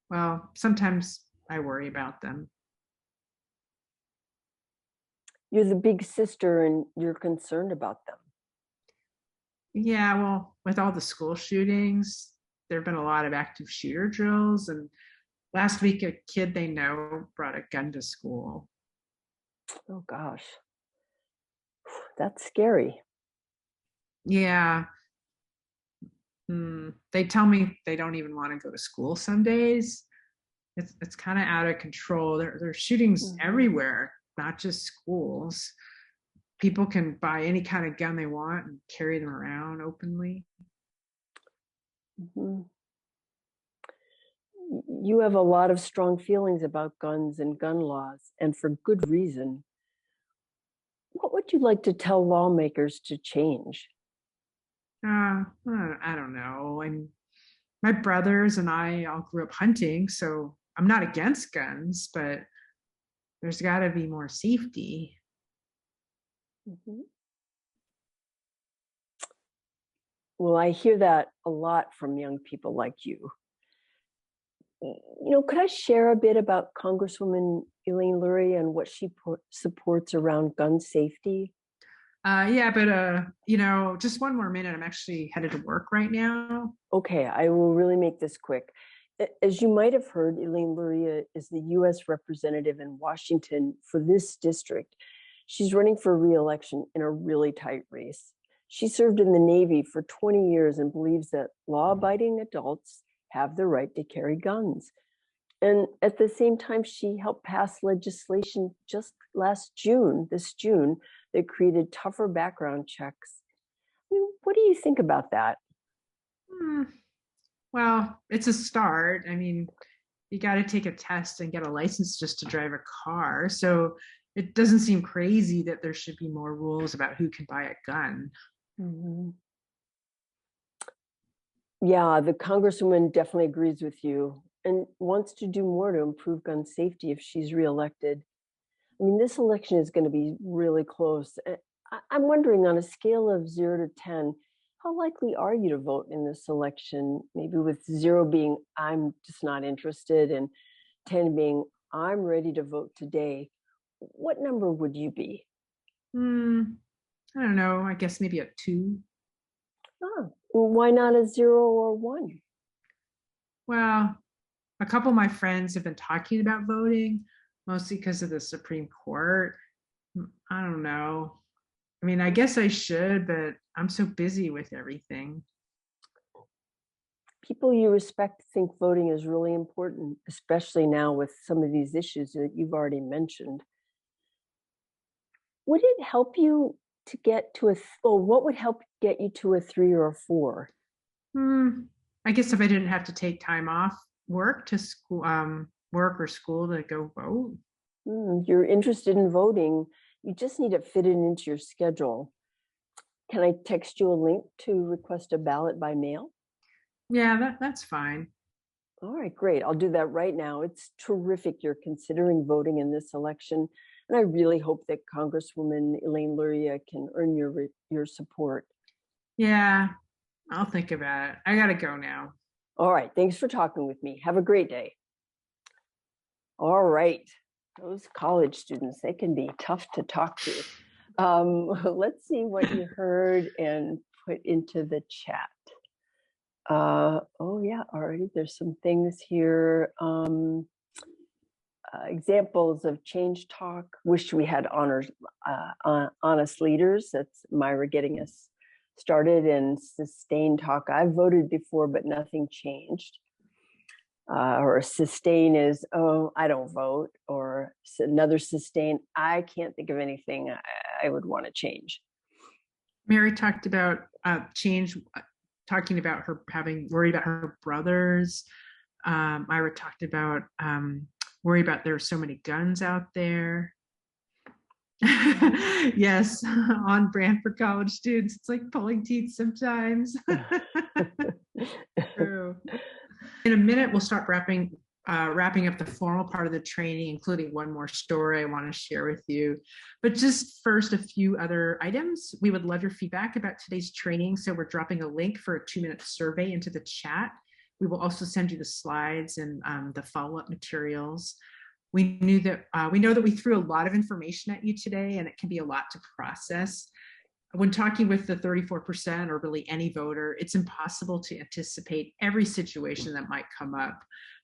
well, sometimes I worry about them. You're the big sister and you're concerned about them. Yeah, well, with all the school shootings, there have been a lot of active shooter drills, and last week a kid they know brought a gun to school. Oh gosh, that's scary. Yeah. They tell me they don't even want to go to school some days. It's kind of out of control. There are shootings everywhere, not just schools. People can buy any kind of gun they want and carry them around openly. You have a lot of strong feelings about guns and gun laws, and for good reason. What would you like to tell lawmakers to change? I don't know. My brothers and I all grew up hunting, so I'm not against guns, but there's got to be more safety. Well, I hear that a lot from young people like you. Could I share a bit about Congresswoman Elaine Luria and what she supports around gun safety? Yeah, but just one more minute. I'm actually headed to work right now. Okay, I will really make this quick. As you might have heard, Elaine Luria is the U.S. representative in Washington for this district. She's running for re-election in a really tight race. She served in the Navy for 20 years and believes that law-abiding adults have the right to carry guns. And at the same time, she helped pass legislation just this June, that created tougher background checks. What do you think about that? Well, it's a start. I mean, you got to take a test and get a license just to drive a car. So it doesn't seem crazy that there should be more rules about who can buy a gun. Yeah, the Congresswoman definitely agrees with you and wants to do more to improve gun safety if she's reelected. I mean, this election is going to be really close. I'm wondering, on a scale of 0 to 10, how likely are you to vote in this election? Maybe with 0 being, I'm just not interested, and 10 being, I'm ready to vote today. What number would you be? I don't know. I guess maybe a 2. Oh, why not a 0 or 1? Well, a couple of my friends have been talking about voting, mostly because of the Supreme Court. I don't know. I mean, I guess I should, but I'm so busy with everything. People you respect think voting is really important, especially now with some of these issues that you've already mentioned. Would it help you to get to or what would help get you to a 3 or a 4? I guess if I didn't have to take time off work to school, work or school to go vote. You're interested in voting. You just need to fit it into your schedule. Can I text you a link to request a ballot by mail? Yeah, that's fine. All right, great. I'll do that right now. It's terrific you're considering voting in this election. And I really hope that Congresswoman Elaine Luria can earn your support. Yeah, I'll think about it. I gotta go now. All right, thanks for talking with me. Have a great day. All right, those college students, they can be tough to talk to. Let's see what you heard and put into the chat. Oh yeah, already there's some things here. Examples of change talk. Wish we had honest leaders. That's Myra getting us started. And sustain talk. I've voted before, but nothing changed. Or sustain is, oh, I don't vote. Or another sustain, I can't think of anything I would want to change. Mary talked about change, talking about her having worried about her brothers. Myra talked about worry about there are so many guns out there. Yes, on brand for college students. It's like pulling teeth sometimes. True. In a minute, we'll start wrapping up the formal part of the training, including one more story I want to share with you. But just first, a few other items. We would love your feedback about today's training. So we're dropping a link for a 2-minute survey into the chat. We will also send you the slides and the follow-up materials. We know that we threw a lot of information at you today, and it can be a lot to process. When talking with the 34% or really any voter, it's impossible to anticipate every situation that might come up.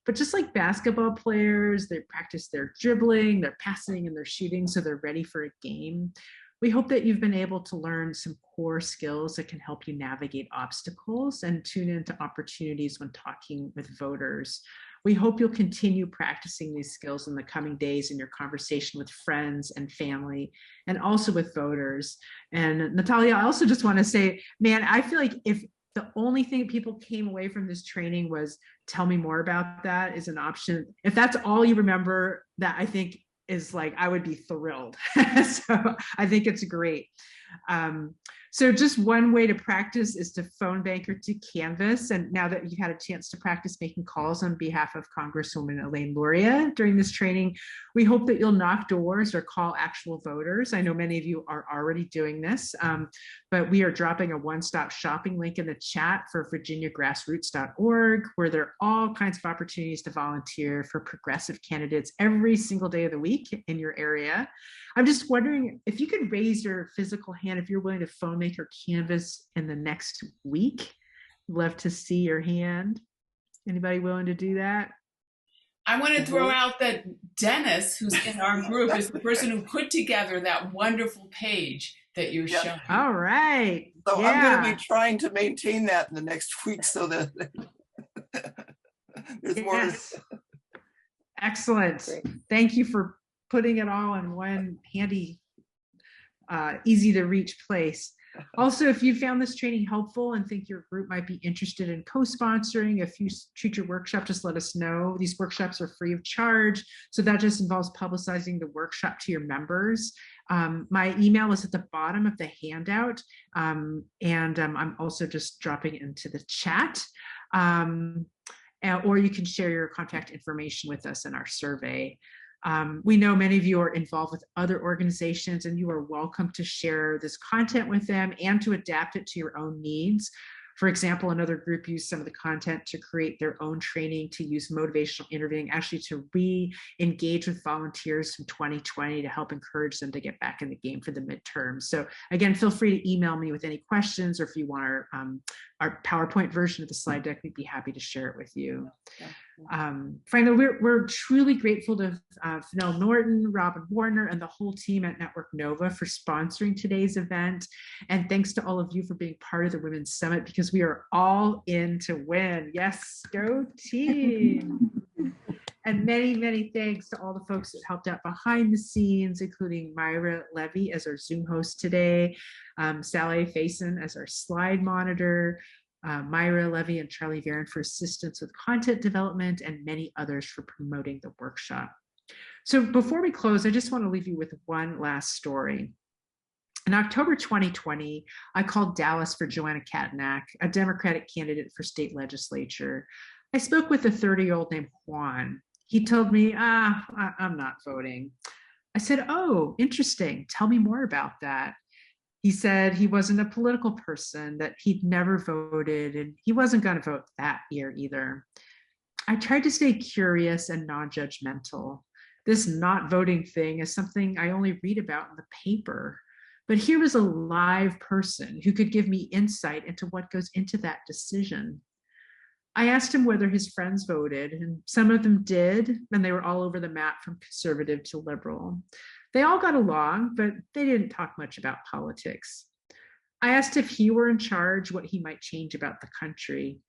But just like basketball players, they practice their dribbling, their passing, and their shooting so they're ready for a game. We hope that you've been able to learn some core skills that can help you navigate obstacles and tune into opportunities when talking with voters. We hope you'll continue practicing these skills in the coming days in your conversation with friends and family, and also with voters. And Natalia, I also just want to say, man, I feel like if the only thing people came away from this training was tell me more about that is an option. If that's all you remember, that I think is like, I would be thrilled. So I think it's great. So just one way to practice is to phone bank or to canvas. And now that you've had a chance to practice making calls on behalf of Congresswoman Elaine Luria during this training, we hope that you'll knock doors or call actual voters. I know many of you are already doing this, but we are dropping a one-stop shopping link in the chat for virginiagrassroots.org, where there are all kinds of opportunities to volunteer for progressive candidates every single day of the week in your area. I'm just wondering if you could raise your physical hand if you're willing to phone make or canvas in the next week. Love to see your hand. Anybody willing to do that? I want to throw out that Dennis, who's in our group, is the person who put together that wonderful page that you're showing. All right. So yeah. I'm going to be trying to maintain that in the next week so that there's more. Excellent. Great. Thank you for putting it all in one handy, easy to reach place. Also, if you found this training helpful and think your group might be interested in co-sponsoring a future workshop, just let us know. These workshops are free of charge, so that just involves publicizing the workshop to your members. My email is at the bottom of the handout, and I'm also just dropping it into the chat. Or you can share your contact information with us in our survey. We know many of you are involved with other organizations, and you are welcome to share this content with them and to adapt it to your own needs. For example, another group used some of the content to create their own training to use motivational interviewing, actually to re-engage with volunteers from 2020 to help encourage them to get back in the game for the midterms. So again, feel free to email me with any questions, or if you want our PowerPoint version of the slide deck, we'd be happy to share it with you. Finally, we're truly grateful to Fennell Norton, Robin Warner, and the whole team at Network Nova for sponsoring today's event. And thanks to all of you for being part of the Women's Summit, because we are all in to win. Yes, go team. And many, many thanks to all the folks that helped out behind the scenes, including Myra Levy as our Zoom host today, Sally Faison as our slide monitor, Myra Levy and Charlie Varon for assistance with content development, and many others for promoting the workshop. So before we close, I just want to leave you with one last story. In October 2020, I called Dallas for Joanna Katnack, a Democratic candidate for state legislature. I spoke with a 30-year-old named Juan. He told me, I'm not voting. I said, oh, interesting. Tell me more about that. He said he wasn't a political person, that he'd never voted, and he wasn't going to vote that year either. I tried to stay curious and non-judgmental. This not voting thing is something I only read about in the paper. But here was a live person who could give me insight into what goes into that decision. I asked him whether his friends voted, and some of them did, and they were all over the map from conservative to liberal. They all got along, but they didn't talk much about politics. I asked if he were in charge, what he might change about the country.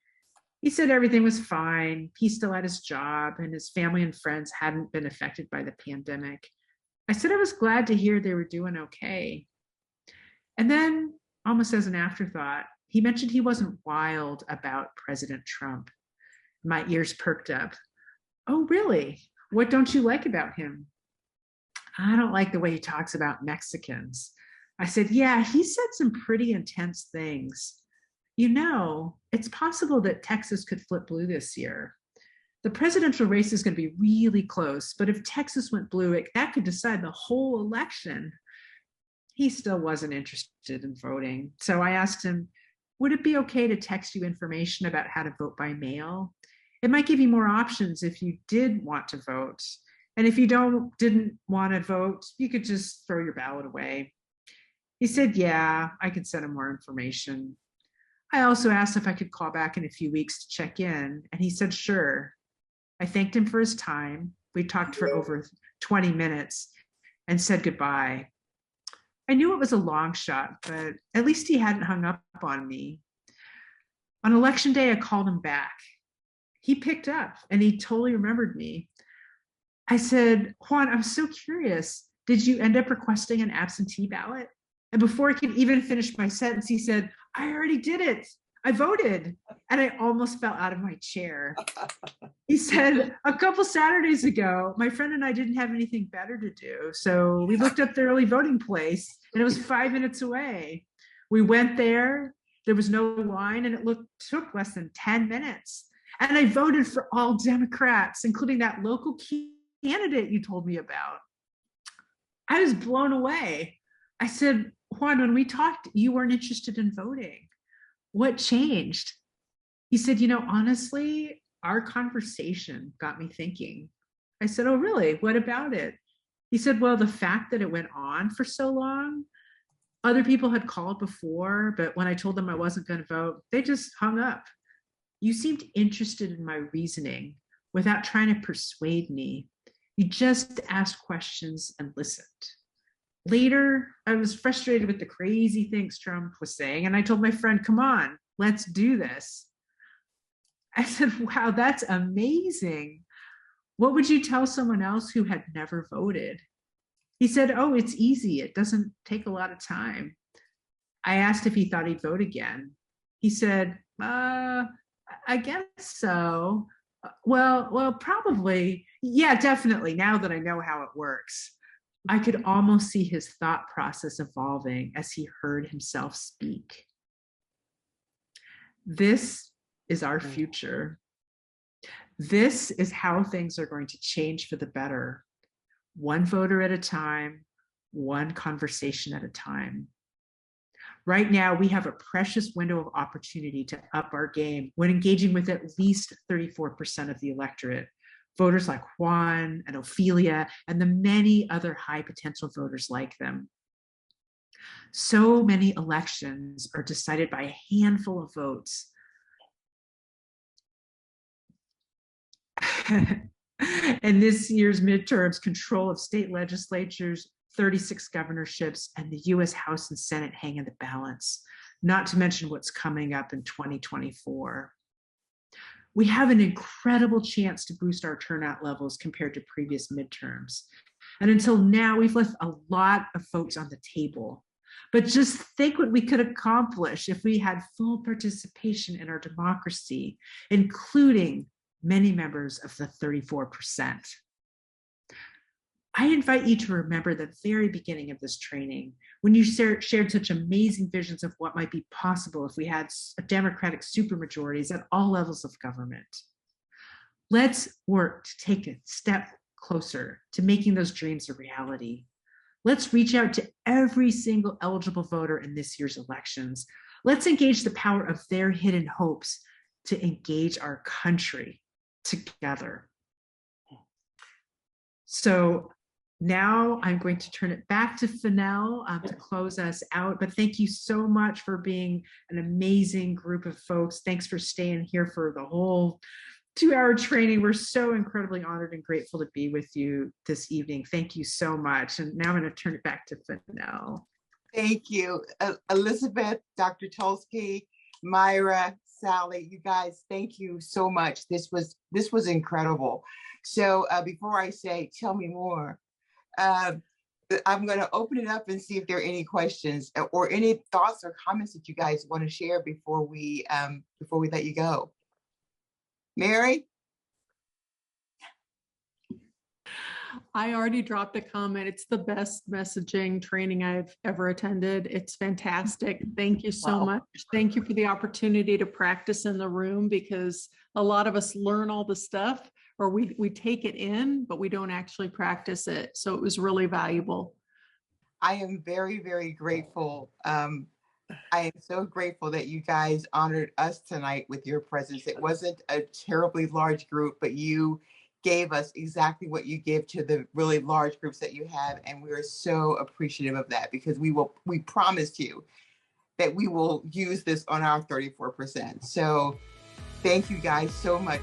He said everything was fine. He still had his job, and his family and friends hadn't been affected by the pandemic. I said I was glad to hear they were doing okay. And then, almost as an afterthought, he mentioned he wasn't wild about President Trump. My ears perked up. Oh, really? What don't you like about him? I don't like the way he talks about Mexicans. I said, yeah, he said some pretty intense things. You know, it's possible that Texas could flip blue this year. The presidential race is going to be really close, but if Texas went blue, that could decide the whole election. He still wasn't interested in voting. So I asked him, would it be okay to text you information about how to vote by mail? It might give you more options if you did want to vote. And if you didn't want to vote, you could just throw your ballot away. He said, yeah, I could send him more information. I also asked if I could call back in a few weeks to check in, and he said, sure. I thanked him for his time. We talked for over 20 minutes and said goodbye. I knew it was a long shot, but at least he hadn't hung up on me. On election day, I called him back. He picked up and he totally remembered me. I said, Juan, I'm so curious. Did you end up requesting an absentee ballot? And before I could even finish my sentence, he said, I already did it. I voted. And I almost fell out of my chair. He said, a couple Saturdays ago, my friend and I didn't have anything better to do. So we looked up the early voting place, and it was 5 minutes away. We went there. There was no line, and it took less than 10 minutes. And I voted for all Democrats, including that local candidate you told me about. I was blown away. I said, Juan, when we talked, you weren't interested in voting. What changed? He said, honestly, our conversation got me thinking. I said, oh, really? What about it? He said, well, the fact that it went on for so long, other people had called before, but when I told them I wasn't going to vote, they just hung up. You seemed interested in my reasoning without trying to persuade me. You just asked questions and listened. Later, I was frustrated with the crazy things Trump was saying, and I told my friend, come on, let's do this. I said, wow, that's amazing. What would you tell someone else who had never voted? He said, oh, it's easy. It doesn't take a lot of time. I asked if he thought he'd vote again. He said, I guess so. Well, probably. Yeah, definitely, now that I know how it works. I could almost see his thought process evolving as he heard himself speak. This is our future. This is how things are going to change for the better. One voter at a time, one conversation at a time. Right now, we have a precious window of opportunity to up our game when engaging with at least 34% of the electorate. Voters like Juan and Ophelia and the many other high potential voters like them. So many elections are decided by a handful of votes. And this year's midterms, control of state legislatures, 36 governorships, and the US House and Senate hang in the balance, not to mention what's coming up in 2024. We have an incredible chance to boost our turnout levels compared to previous midterms. And until now, we've left a lot of folks on the table. But just think what we could accomplish if we had full participation in our democracy, including many members of the 34%. I invite you to remember the very beginning of this training, when you shared such amazing visions of what might be possible if we had democratic supermajorities at all levels of government. Let's work to take a step closer to making those dreams a reality. Let's reach out to every single eligible voter in this year's elections. Let's engage the power of their hidden hopes to engage our country together. So now I'm going to turn it back to Fennell to close us out. But thank you so much for being an amazing group of folks. Thanks for staying here for the whole 2-hour training. We're so incredibly honored and grateful to be with you this evening. Thank you so much. And now I'm going to turn it back to Fennell. Thank you, Elizabeth, Dr. Tulsky, Myra, Sally, you guys, thank you so much. This was incredible. So before I say, tell me more, I'm going to open it up and see if there are any questions or any thoughts or comments that you guys want to share before we let you go. Mary? I already dropped a comment. It's the best messaging training I've ever attended. It's fantastic. Thank you so much. Thank you for the opportunity to practice in the room, because a lot of us learn all the stuff, or we take it in, but we don't actually practice it. So it was really valuable. I am very, very grateful. I am so grateful that you guys honored us tonight with your presence. It wasn't a terribly large group, but you gave us exactly what you give to the really large groups that you have. And we are so appreciative of that, because we promised you that we will use this on our 34%. So thank you guys so much.